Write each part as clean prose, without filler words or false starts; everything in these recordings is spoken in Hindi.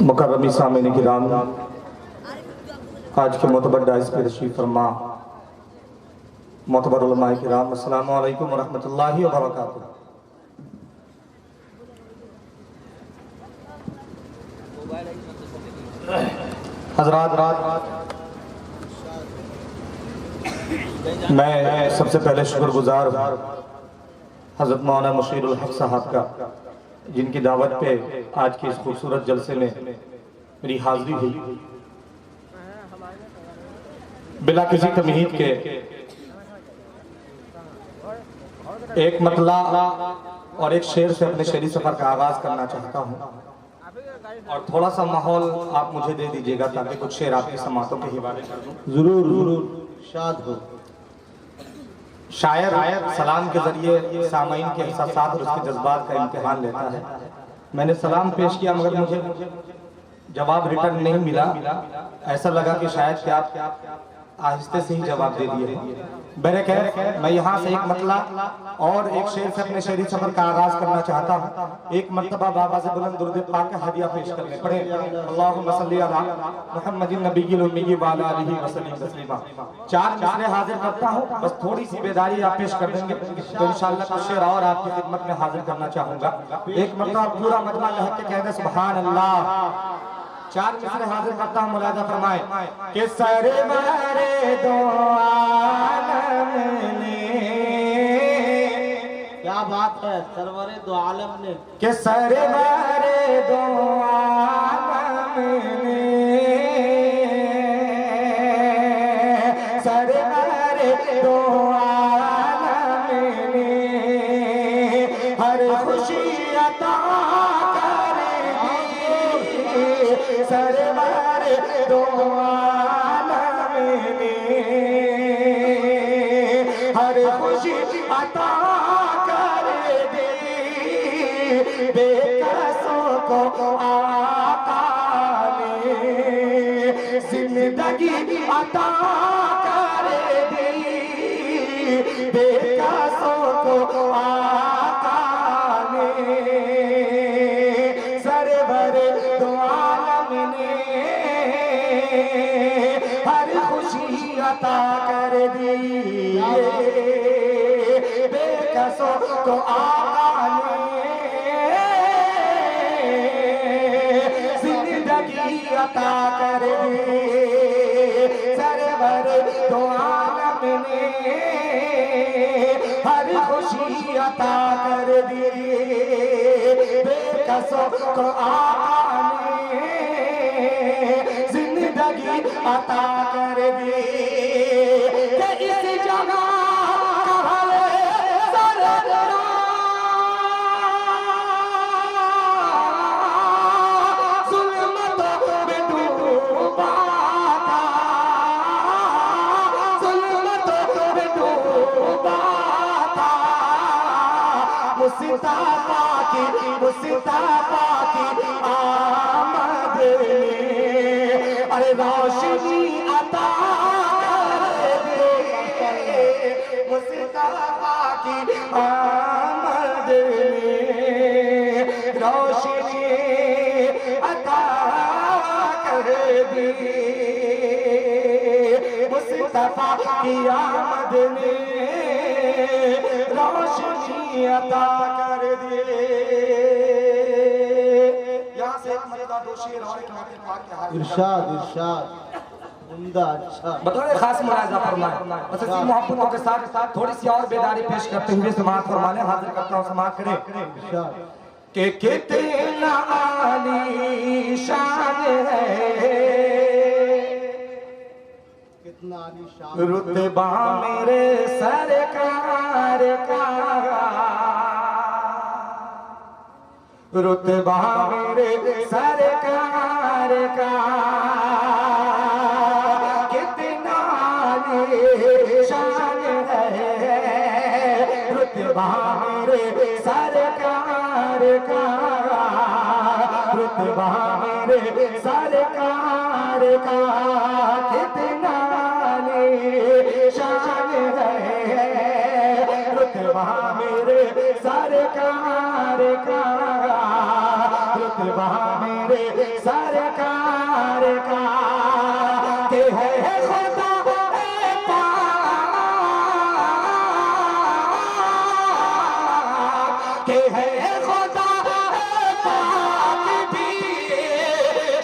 मुकर्रमी सामीन किराम, आज के मोतबर डाइस पे तशरीफ फरमा मोतबर उलमा किराम, अस्सलामु अलैकुम व रहमतुल्लाहि व बरकातुहू। हज़रात, मैं सबसे पहले शुक्रगुजार हूँ हज़रत मौलाना मुशीरुल हक साहब का, जिनकी दावत पे आज के इस खूबसूरत जलसे में मेरी हाजिरी हुई। बिला किसी तमहीद के एक मतला और एक शेर से अपने शेरी सफर का आगाज करना चाहता हूँ, और थोड़ा सा माहौल आप मुझे दे दीजिएगा ताकि कुछ शेर आपकी समातों के हवाले कर दूं। जरूर शाद हो। शायर सलाम के जरिए सामाइन के एहसासात और उसके जज्बात का इम्तिहान लेता है। मैंने सलाम पेश किया मगर मुझे जवाब रिटर्न नहीं मिला। ऐसा लगा कि शायद कि आप आहिस्ते से ही जवाब दे दिए। बहरखैर मैं यहाँ से एक मतला और एक शेर से अपने शेरी सफर का आगाज करना चाहता हूँ। एक मर्तबा बाबा से बुलंद दुरूद पाक का हदिया पेश करने पड़े। अल्लाहुम्मा सल्ली अला मुहम्मदिन नबिय्यिल उम्मी व अला आलिहि व सल्लिम तस्लीमा। चार मिसरे हाजिर करता हूँ, बस थोड़ी सी बेदारी आप पेश कर देंगे तो इंशाअल्लाह कुछ शेर और आपकी खिदमत में हाजिर करना चाहूंगा। एक मर्तबा पूरा मजमा कह के कह दे सुभान अल्लाह। चार मिसरे हाजिर करता हूँ, मुलाजा फरमाए कि सरवरे दो आलम ने, क्या बात है, सरवरे दो आलम ने, कि सरवरे दो आलम ने, सरवरे दो आलम ने हर खुशी अता सरवर दो आलम ने हर खुशी अता कर दी बेकसों को आका ने जिंदगी अता कर दी बेकसों को आका ने सरवर दो हर खुशी अता कर दी बेकसों को आका ने जिंदगी अता कर दी सरवर दो आलम ने हर खुशी अता कर दी बेकसों को आका ने जिंदगी अता कर दी। इस जगह मुस्तफा की आमद ने अरे रोशनी अता कर दे मुस्तफा की आमद ने रोशनी अता कर दी मुस्तफा की आमद ने रोशनी अता कर दी। इरशाद इरशाद उम्दा अच्छा बतौर खास मुलाजा फरमाए। बस इसी मोहब्बतों के साथ थोड़ी सी और बेदारी पेश करते हुए समाअत फरमाने हाजिर करता हूँ। समाअत करें कि कितना आली शान है, कितना आली शान रुतबा मेरे सरकार का, रुतबा मेरे सरकार का, कितना शान है रुतबा मेरे सरकार का, रुतबा मेरे सरकार का, कितना शान है रुतबा मेरे सरकार का, रुतबा मेरे सरकार का के है खुदा पाक के है खुदा पाक भी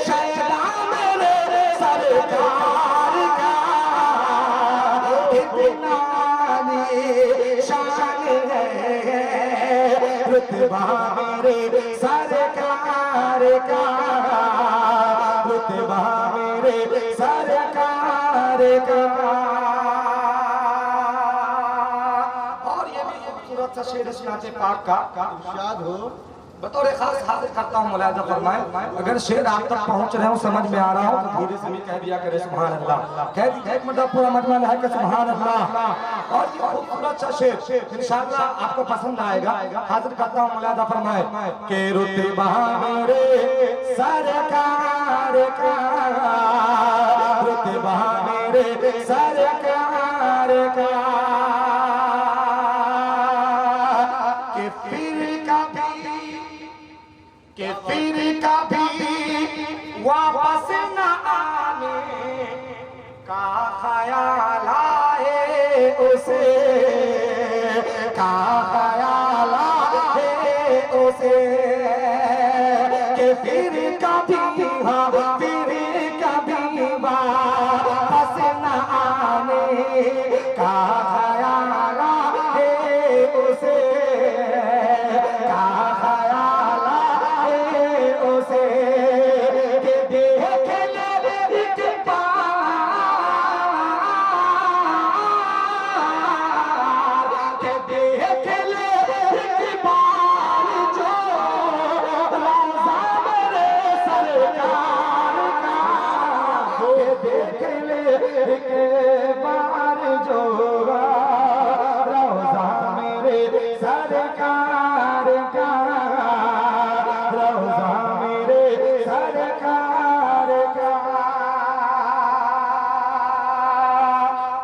शैला मेरे सरकार का इतना शान है रुतबा मेरे सरकार का रुतबा मेरे सरकार का। और ये भी खूबसूरत सा शेर नाते पाक का इरशाद हो। बतौर खास हाजिर करता हूँ, मुलाजा फरमाए। अगर शेर आप तक पहुँच रहे हो, समझ में आ रहा हो, तो धीरे से भी कह दिया करे सुभान अल्लाह। कह दिया एक मतलब पूरा मजमा है कि सुभान अल्लाह। और ये खूबसूरत सा शेर इंशाअल्लाह आपको पसंद आएगा। हाजिर करता हूँ, मुलाजा फरमाए के रुतबा मेरे सरकार का रुतबा मेरे सरकार का फिर कभी वापस न आने का ख्याल आए उसे का ख्याल आए उसे कि फिर कभी वापस न आने का ख्याल आए उसे का ख्याल उसे के देख ले एक बार के देख ले एक बार जो रोज़ा मेरे सरकार का के देख ले एक बार जो रोज़ा मेरे सरकार का सरकार का।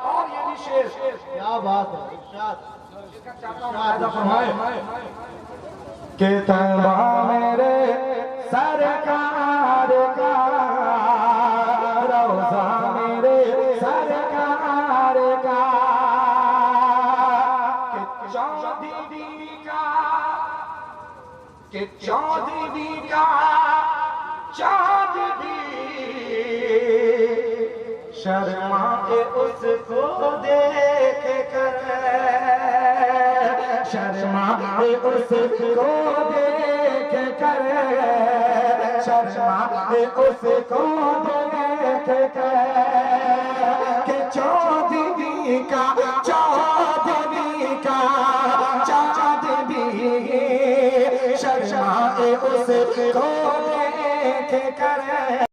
और ये भी शेर क्या बात है। इरशाद के तौबा मेरे सरकार का रोज़ा मेरे सरकार का के चौधरी का चाँद भी शर्मा के उसको देख कर शर्मा के उसको देख कर शर्मा के उसको देख कर के चौधरी का चाँद भी शर्मा के उसको देख कर